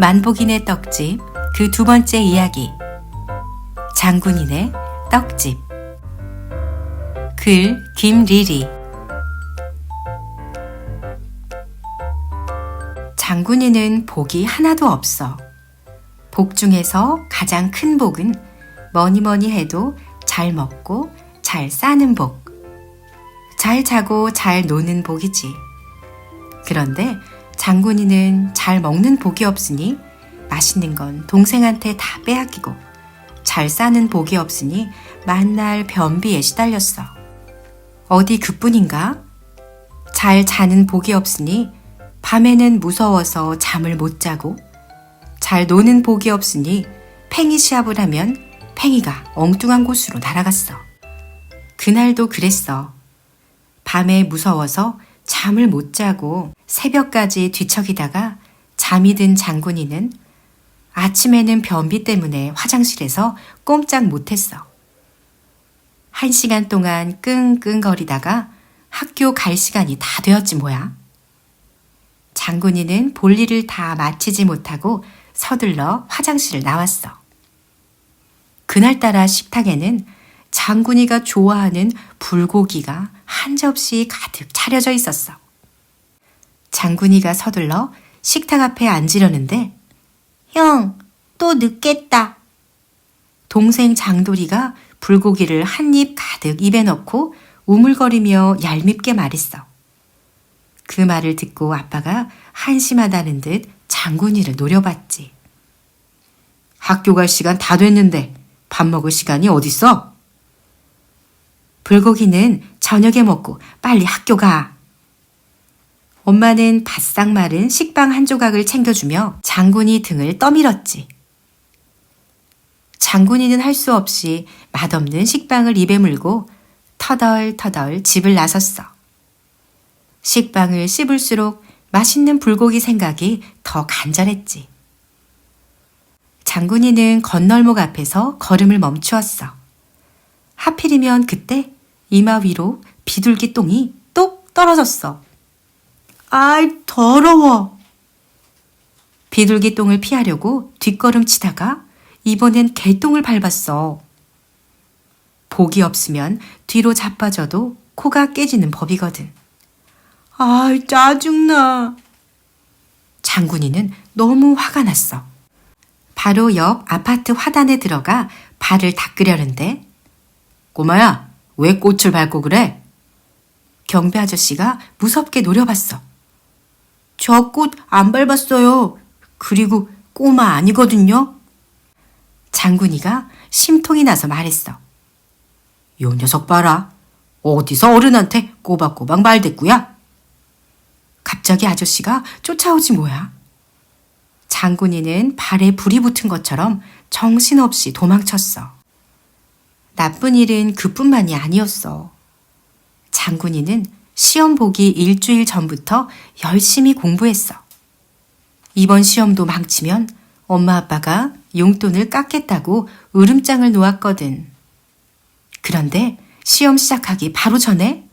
만복인의 떡집 그 두 번째 이야기. 장군인의 떡집. 글 김리리. 장군인은 복이 하나도 없어. 복 중에서 가장 큰 복은 뭐니 해도 잘 먹고 잘 사는 복, 잘 자고 잘 노는 복이지. 그런데 장군이는 잘 먹는 복이 없으니 맛있는 건 동생한테 다 빼앗기고, 잘 사는 복이 없으니 만날 변비에 시달렸어. 어디 그뿐인가? 잘 자는 복이 없으니 밤에는 무서워서 잠을 못 자고, 잘 노는 복이 없으니 팽이 시합을 하면 팽이가 엉뚱한 곳으로 날아갔어. 그날도 그랬어. 밤에 무서워서 잠을 못 자고 새벽까지 뒤척이다가 잠이 든 장군이는 아침에는 변비 때문에 화장실에서 꼼짝 못했어. 1시간 동안 끙끙거리다가 학교 갈 시간이 다 되었지 뭐야. 장군이는 볼일을 다 마치지 못하고 서둘러 화장실을 나왔어. 그날따라 식탁에는 장군이가 좋아하는 불고기가 한 접시 가득 차려져 있었어. 장군이가 서둘러 식탁 앞에 앉으려는데, 형, 또 늦겠다. 동생 장돌이가 불고기를 한 입 가득 입에 넣고 우물거리며 얄밉게 말했어. 그 말을 듣고 아빠가 한심하다는 듯 장군이를 노려봤지. 학교 갈 시간 다 됐는데 밥 먹을 시간이 어딨어? 불고기는 저녁에 먹고 빨리 학교 가. 엄마는 바싹 마른 식빵 한 조각을 챙겨주며 장군이 등을 떠밀었지. 장군이는 할 수 없이 맛없는 식빵을 입에 물고 터덜터덜 집을 나섰어. 식빵을 씹을수록 맛있는 불고기 생각이 더 간절했지. 장군이는 건널목 앞에서 걸음을 멈추었어. 하필이면 그때 이마 위로 비둘기 똥이 똑 떨어졌어. 아이, 더러워. 비둘기 똥을 피하려고 뒷걸음치다가 이번엔 개똥을 밟았어. 복이 없으면 뒤로 자빠져도 코가 깨지는 법이거든. 아이, 짜증나. 장군이는 너무 화가 났어. 바로 옆 아파트 화단에 들어가 발을 닦으려는데, 꼬마야, 왜 꽃을 밟고 그래? 경비 아저씨가 무섭게 노려봤어. 저 꽃 안 밟았어요. 그리고 꼬마 아니거든요. 장군이가 심통이 나서 말했어. 요 녀석 봐라. 어디서 어른한테 꼬박꼬박 말대꾸야? 갑자기 아저씨가 쫓아오지 뭐야. 장군이는 발에 불이 붙은 것처럼 정신없이 도망쳤어. 나쁜 일은 그뿐만이 아니었어. 장군이는 시험 보기 일주일 전부터 열심히 공부했어. 이번 시험도 망치면 엄마 아빠가 용돈을 깎겠다고 으름장을 놓았거든. 그런데 시험 시작하기 바로 전에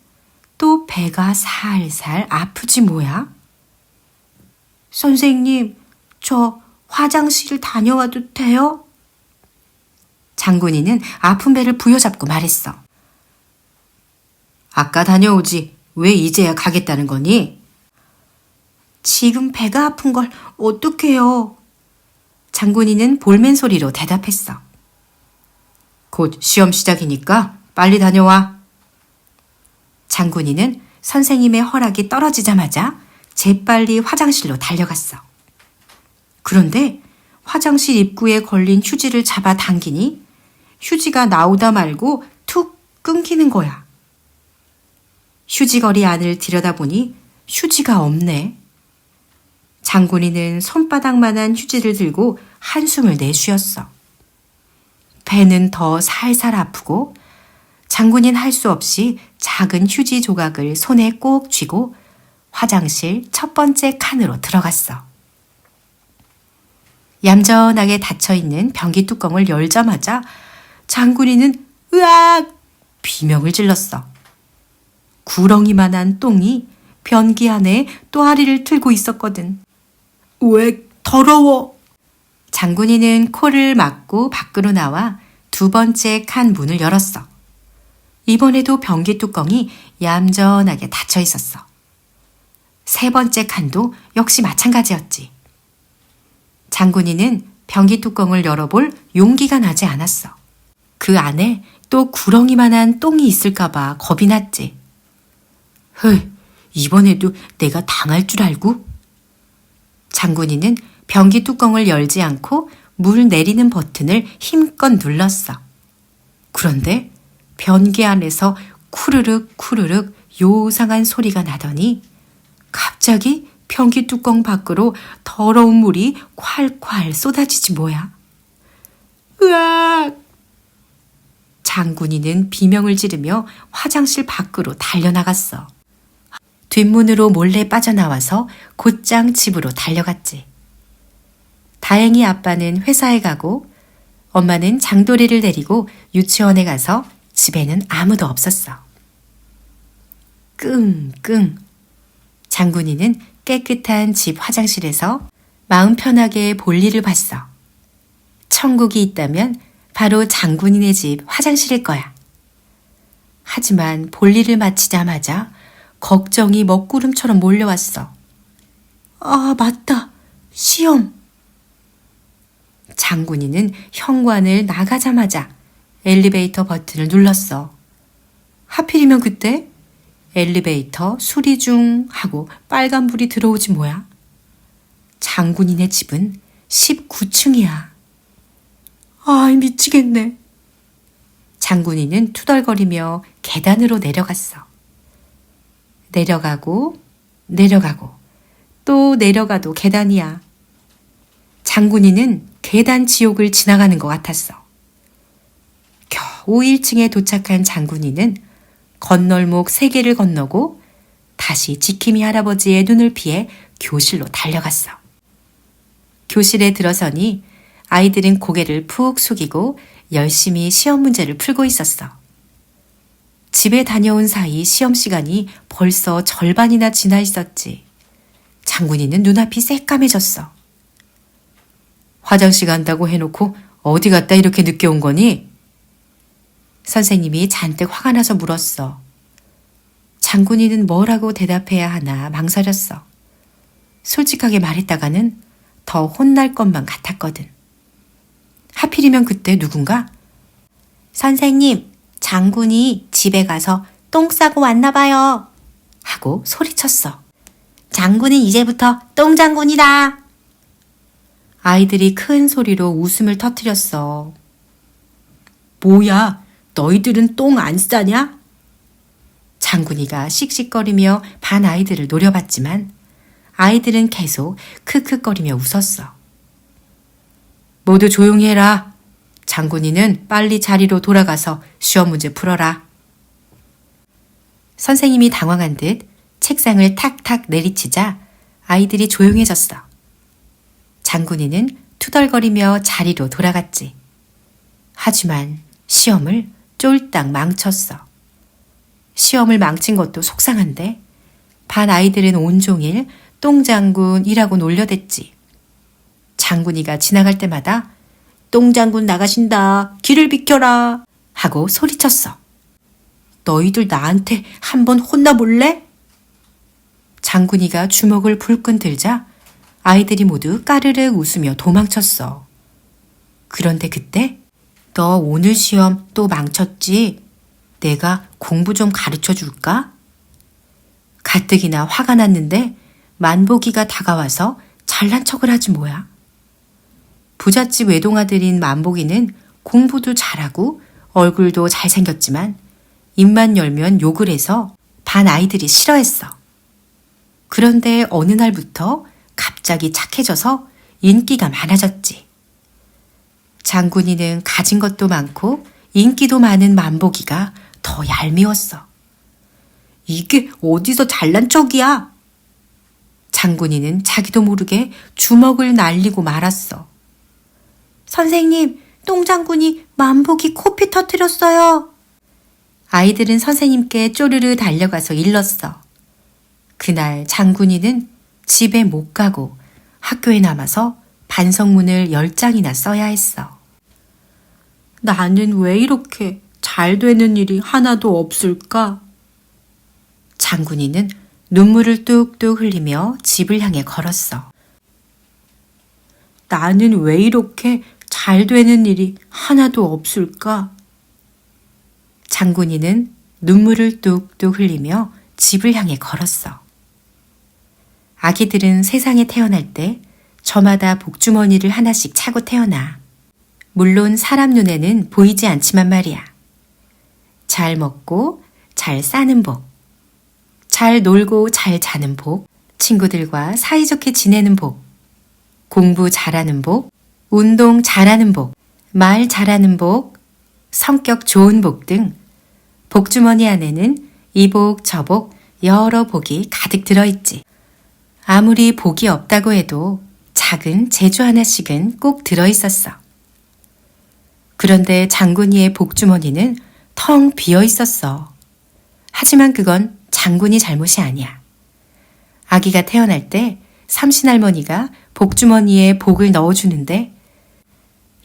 또 배가 살살 아프지 뭐야. 선생님, 저 화장실 다녀와도 돼요? 장군이는 아픈 배를 부여잡고 말했어. 아까 다녀오지 왜 이제야 가겠다는 거니? 지금 배가 아픈 걸 어떡해요? 장군이는 볼멘 소리로 대답했어. 곧 시험 시작이니까 빨리 다녀와. 장군이는 선생님의 허락이 떨어지자마자 재빨리 화장실로 달려갔어. 그런데 화장실 입구에 걸린 휴지를 잡아 당기니 휴지가 나오다 말고 툭 끊기는 거야. 휴지거리 안을 들여다보니 휴지가 없네. 장군이는 손바닥만한 휴지를 들고 한숨을 내쉬었어. 배는 더 살살 아프고 장군이는 할 수 없이 작은 휴지 조각을 손에 꼭 쥐고 화장실 첫 번째 칸으로 들어갔어. 얌전하게 닫혀있는 변기 뚜껑을 열자마자 장군이는 으악! 비명을 질렀어. 구렁이만한 똥이 변기 안에 또아리를 틀고 있었거든. 왜 더러워? 장군이는 코를 막고 밖으로 나와 두 번째 칸 문을 열었어. 이번에도 변기 뚜껑이 얌전하게 닫혀 있었어. 세 번째 칸도 역시 마찬가지였지. 장군이는 변기 뚜껑을 열어볼 용기가 나지 않았어. 그 안에 또 구렁이만한 똥이 있을까봐 겁이 났지. 헐, 이번에도 내가 당할 줄 알고? 장군이는 변기 뚜껑을 열지 않고 물 내리는 버튼을 힘껏 눌렀어. 그런데 변기 안에서 쿠르륵 쿠르륵 요상한 소리가 나더니 갑자기 변기 뚜껑 밖으로 더러운 물이 콸콸 쏟아지지 뭐야. 으악! 장군이는 비명을 지르며 화장실 밖으로 달려나갔어. 뒷문으로 몰래 빠져나와서 곧장 집으로 달려갔지. 다행히 아빠는 회사에 가고 엄마는 장도리를 데리고 유치원에 가서 집에는 아무도 없었어. 끙끙. 장군이는 깨끗한 집 화장실에서 마음 편하게 볼일을 봤어. 천국이 있다면 바로 장군이네 집 화장실일 거야. 하지만 볼일을 마치자마자 걱정이 먹구름처럼 몰려왔어. 아, 맞다. 시험. 장군이는 현관을 나가자마자 엘리베이터 버튼을 눌렀어. 하필이면 그때 엘리베이터 수리 중 하고 빨간불이 들어오지 뭐야. 장군이네 집은 19층이야. 아이, 미치겠네. 장군이는 투덜거리며 계단으로 내려갔어. 내려가고 내려가고 또 내려가도 계단이야. 장군이는 계단 지옥을 지나가는 것 같았어. 겨우 1층에 도착한 장군이는 건널목 3개를 건너고 다시 지킴이 할아버지의 눈을 피해 교실로 달려갔어. 교실에 들어서니 아이들은 고개를 푹 숙이고 열심히 시험 문제를 풀고 있었어. 집에 다녀온 사이 시험 시간이 벌써 절반이나 지나 있었지. 장군이는 눈앞이 새까매졌어. 화장실 간다고 해놓고 어디 갔다 이렇게 늦게 온 거니? 선생님이 잔뜩 화가 나서 물었어. 장군이는 뭐라고 대답해야 하나 망설였어. 솔직하게 말했다가는 더 혼날 것만 같았거든. 하필이면 그때 누군가 선생님, 장군이 집에 가서 똥 싸고 왔나 봐요 하고 소리쳤어. 장군은 이제부터 똥장군이다. 아이들이 큰 소리로 웃음을 터뜨렸어. 뭐야, 너희들은 똥 안 싸냐? 장군이가 씩씩거리며 반 아이들을 노려봤지만 아이들은 계속 크크거리며 웃었어. 모두 조용히 해라. 장군이는 빨리 자리로 돌아가서 시험 문제 풀어라. 선생님이 당황한 듯 책상을 탁탁 내리치자 아이들이 조용해졌어. 장군이는 투덜거리며 자리로 돌아갔지. 하지만 시험을 쫄딱 망쳤어. 시험을 망친 것도 속상한데 반 아이들은 온종일 똥장군이라고 놀려댔지. 장군이가 지나갈 때마다 똥장군 나가신다, 길을 비켜라 하고 소리쳤어. 너희들 나한테 한번 혼나볼래? 장군이가 주먹을 불끈 들자 아이들이 모두 까르르 웃으며 도망쳤어. 그런데 그때 너 오늘 시험 또 망쳤지? 내가 공부 좀 가르쳐 줄까? 가뜩이나 화가 났는데 만보기가 다가와서 잘난 척을 하지 뭐야. 부잣집 외동아들인 만보기는 공부도 잘하고 얼굴도 잘생겼지만 입만 열면 욕을 해서 반 아이들이 싫어했어. 그런데 어느 날부터 갑자기 착해져서 인기가 많아졌지. 장군이는 가진 것도 많고 인기도 많은 만보기가 더 얄미웠어. 이게 어디서 잘난 척이야? 장군이는 자기도 모르게 주먹을 날리고 말았어. 선생님, 똥장군이 만보기 코피 터뜨렸어요. 아이들은 선생님께 쪼르르 달려가서 일렀어. 그날 장군이는 집에 못 가고 학교에 남아서 반성문을 10장이나 써야 했어. 나는 왜 이렇게 잘 되는 일이 하나도 없을까? 장군이는 눈물을 뚝뚝 흘리며 집을 향해 걸었어. 나는 왜 이렇게 잘 되는 일이 하나도 없을까? 장군이는 눈물을 뚝뚝 흘리며 집을 향해 걸었어. 아기들은 세상에 태어날 때 저마다 복주머니를 하나씩 차고 태어나. 물론 사람 눈에는 보이지 않지만 말이야. 잘 먹고 잘 싸는 복, 잘 놀고 잘 자는 복, 친구들과 사이좋게 지내는 복, 공부 잘하는 복, 운동 잘하는 복, 말 잘하는 복, 성격 좋은 복 등 복주머니 안에는 이 복, 저 복, 여러 복이 가득 들어있지. 아무리 복이 없다고 해도 작은 제주 하나씩은 꼭 들어있었어. 그런데 장군이의 복주머니는 텅 비어 있었어. 하지만 그건 장군이 잘못이 아니야. 아기가 태어날 때 삼신할머니가 복주머니에 복을 넣어주는데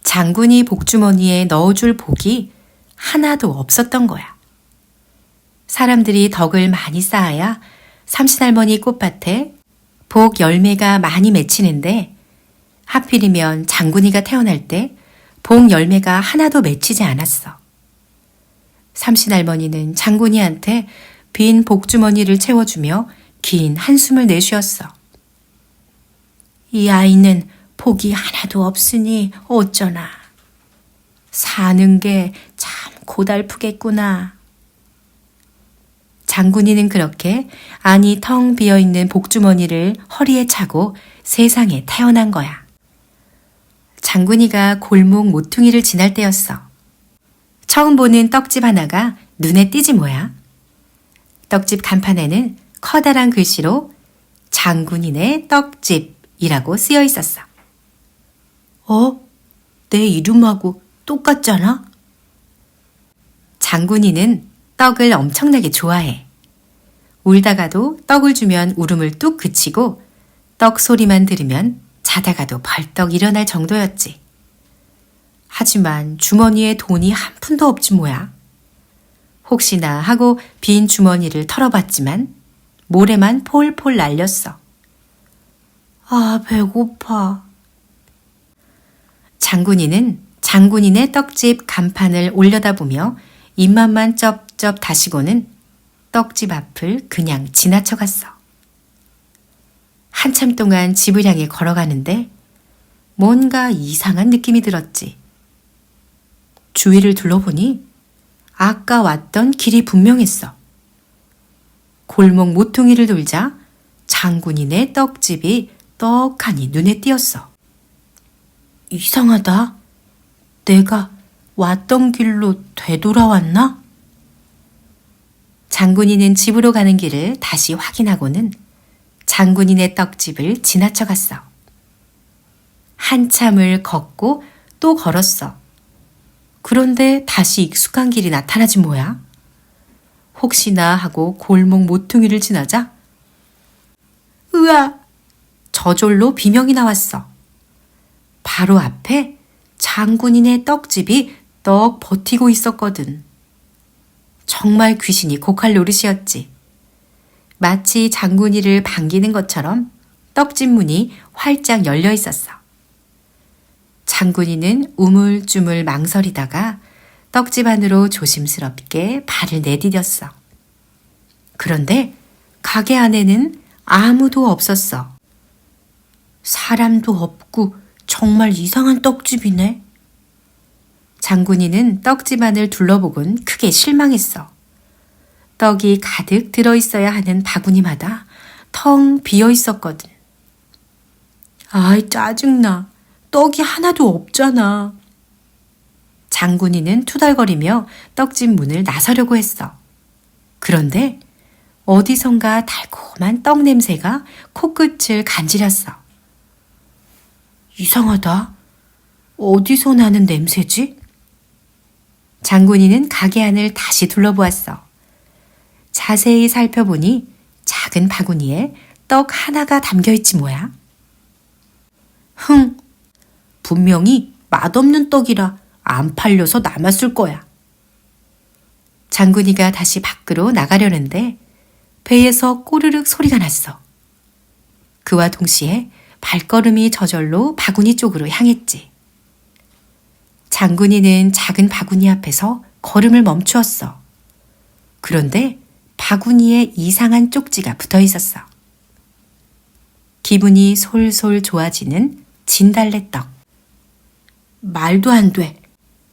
장군이 복주머니에 넣어줄 복이 하나도 없었던 거야. 사람들이 덕을 많이 쌓아야 삼신할머니 꽃밭에 복 열매가 많이 맺히는데 하필이면 장군이가 태어날 때 복 열매가 하나도 맺히지 않았어. 삼신할머니는 장군이한테 빈 복주머니를 채워주며 긴 한숨을 내쉬었어. 이 아이는 복이 하나도 없으니 어쩌나. 사는 게 참 고달프겠구나. 장군이는 그렇게 안이 텅 비어있는 복주머니를 허리에 차고 세상에 태어난 거야. 장군이가 골목 모퉁이를 지날 때였어. 처음 보는 떡집 하나가 눈에 띄지 뭐야. 떡집 간판에는 커다란 글씨로 장군이네 떡집이라고 쓰여 있었어. 내 이름하고 똑같잖아? 장군이는 떡을 엄청나게 좋아해. 울다가도 떡을 주면 울음을 뚝 그치고 떡 소리만 들으면 자다가도 벌떡 일어날 정도였지. 하지만 주머니에 돈이 한 푼도 없지 뭐야. 혹시나 하고 빈 주머니를 털어봤지만 모래만 폴폴 날렸어. 배고파. 장군이는 장군이네 떡집 간판을 올려다보며 입맛만 쩝쩝 다시고는 떡집 앞을 그냥 지나쳐갔어. 한참 동안 집을 향해 걸어가는데 뭔가 이상한 느낌이 들었지. 주위를 둘러보니 아까 왔던 길이 분명했어. 골목 모퉁이를 돌자 장군이네 떡집이 떡하니 눈에 띄었어. 이상하다. 내가 왔던 길로 되돌아왔나? 장군이는 집으로 가는 길을 다시 확인하고는 장군이네 떡집을 지나쳐갔어. 한참을 걷고 또 걸었어. 그런데 다시 익숙한 길이 나타나지 뭐야? 혹시나 하고 골목 모퉁이를 지나자 으아! 저절로 비명이 나왔어. 바로 앞에 장군이네 떡집이 떡 버티고 있었거든. 정말 귀신이 곡할 노릇이었지. 마치 장군이를 반기는 것처럼 떡집 문이 활짝 열려 있었어. 장군이는 우물쭈물 망설이다가 떡집 안으로 조심스럽게 발을 내디뎠어. 그런데 가게 안에는 아무도 없었어. 사람도 없고 정말 이상한 떡집이네. 장군이는 떡집 안을 둘러보곤 크게 실망했어. 떡이 가득 들어있어야 하는 바구니마다 텅 비어 있었거든. 아이, 짜증나. 떡이 하나도 없잖아. 장군이는 투덜거리며 떡집 문을 나서려고 했어. 그런데 어디선가 달콤한 떡 냄새가 코끝을 간지렸어. 이상하다. 어디서 나는 냄새지? 장군이는 가게 안을 다시 둘러보았어. 자세히 살펴보니 작은 바구니에 떡 하나가 담겨있지 뭐야. 분명히 맛없는 떡이라 안 팔려서 남았을 거야. 장군이가 다시 밖으로 나가려는데 배에서 꼬르륵 소리가 났어. 그와 동시에 발걸음이 저절로 바구니 쪽으로 향했지. 장군이는 작은 바구니 앞에서 걸음을 멈추었어. 그런데 바구니에 이상한 쪽지가 붙어 있었어. 기분이 솔솔 좋아지는 진달래떡. 말도 안 돼.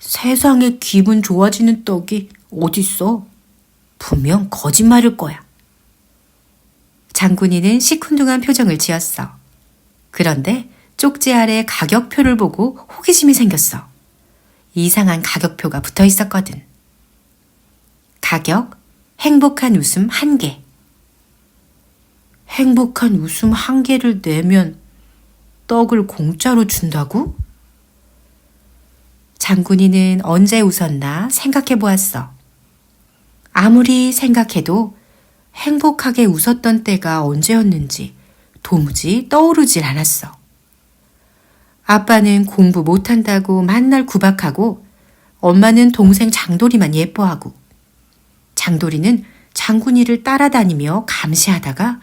세상에 기분 좋아지는 떡이 어딨어? 분명 거짓말일 거야. 장군이는 시큰둥한 표정을 지었어. 그런데 쪽지 아래 가격표를 보고 호기심이 생겼어. 이상한 가격표가 붙어 있었거든. 가격, 행복한 웃음 1개. 행복한 웃음 1개를 내면 떡을 공짜로 준다고? 장군이는 언제 웃었나 생각해 보았어. 아무리 생각해도 행복하게 웃었던 때가 언제였는지 도무지 떠오르질 않았어. 아빠는 공부 못한다고 맨날 구박하고 엄마는 동생 장돌이만 예뻐하고 장돌이는 장군이를 따라다니며 감시하다가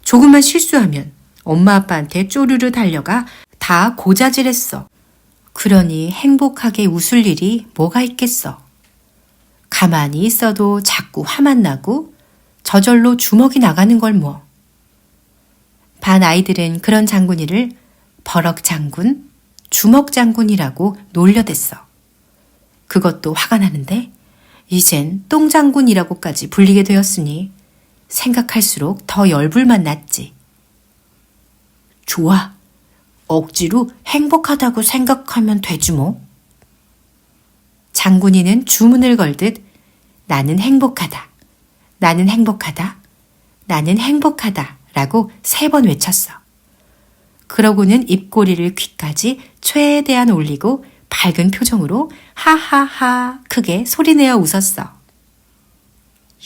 조금만 실수하면 엄마 아빠한테 쪼르르 달려가 다 고자질했어. 그러니 행복하게 웃을 일이 뭐가 있겠어. 가만히 있어도 자꾸 화만 나고 저절로 주먹이 나가는 걸 뭐. 반 아이들은 그런 장군이를 버럭 장군, 주먹 장군이라고 놀려댔어. 그것도 화가 나는데 이젠 똥 장군이라고까지 불리게 되었으니 생각할수록 더 열불만 났지. 좋아. 억지로 행복하다고 생각하면 되지 뭐. 장군이는 주문을 걸듯 나는 행복하다, 나는 행복하다, 나는 행복하다 라고 3번 외쳤어. 그러고는 입꼬리를 귀까지 최대한 올리고 밝은 표정으로 하하하 크게 소리내어 웃었어.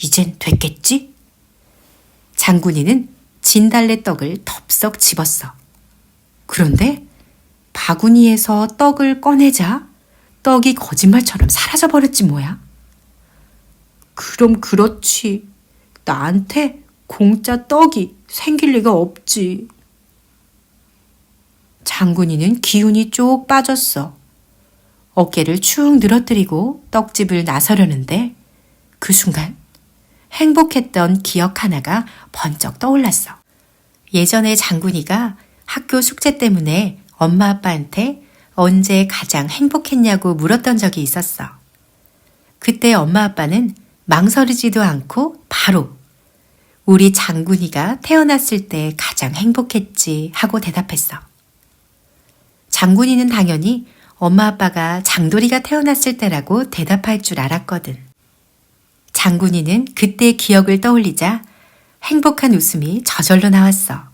이젠 됐겠지? 장군이는 진달래떡을 덥석 집었어. 그런데 바구니에서 떡을 꺼내자 떡이 거짓말처럼 사라져버렸지 뭐야. 그럼 그렇지. 나한테 공짜 떡이 생길 리가 없지. 장군이는 기운이 쭉 빠졌어. 어깨를 축 늘어뜨리고 떡집을 나서려는데 그 순간 행복했던 기억 하나가 번쩍 떠올랐어. 예전에 장군이가 학교 숙제 때문에 엄마 아빠한테 언제 가장 행복했냐고 물었던 적이 있었어. 그때 엄마 아빠는 망설이지도 않고 바로 우리 장군이가 태어났을 때 가장 행복했지 하고 대답했어. 장군이는 당연히 엄마 아빠가 장돌이가 태어났을 때라고 대답할 줄 알았거든. 장군이는 그때 기억을 떠올리자 행복한 웃음이 저절로 나왔어.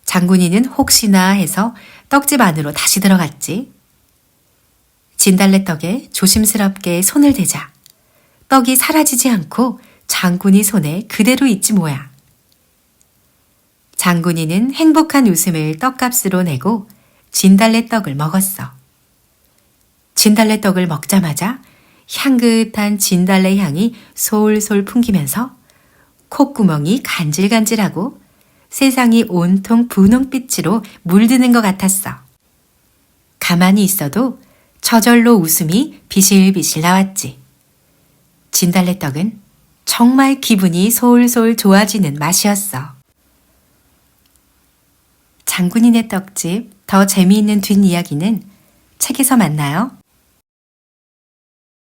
장군이는 혹시나 해서 떡집 안으로 다시 들어갔지. 진달래떡에 조심스럽게 손을 대자 떡이 사라지지 않고 장군이 손에 그대로 있지 뭐야. 장군이는 행복한 웃음을 떡값으로 내고 진달래떡을 먹었어. 진달래떡을 먹자마자 향긋한 진달래 향이 솔솔 풍기면서 콧구멍이 간질간질하고 세상이 온통 분홍빛으로 물드는 것 같았어. 가만히 있어도 저절로 웃음이 비실비실 나왔지. 진달래떡은 정말 기분이 솔솔 좋아지는 맛이었어. 장군이네 떡집 더 재미있는 뒷이야기는 책에서 만나요.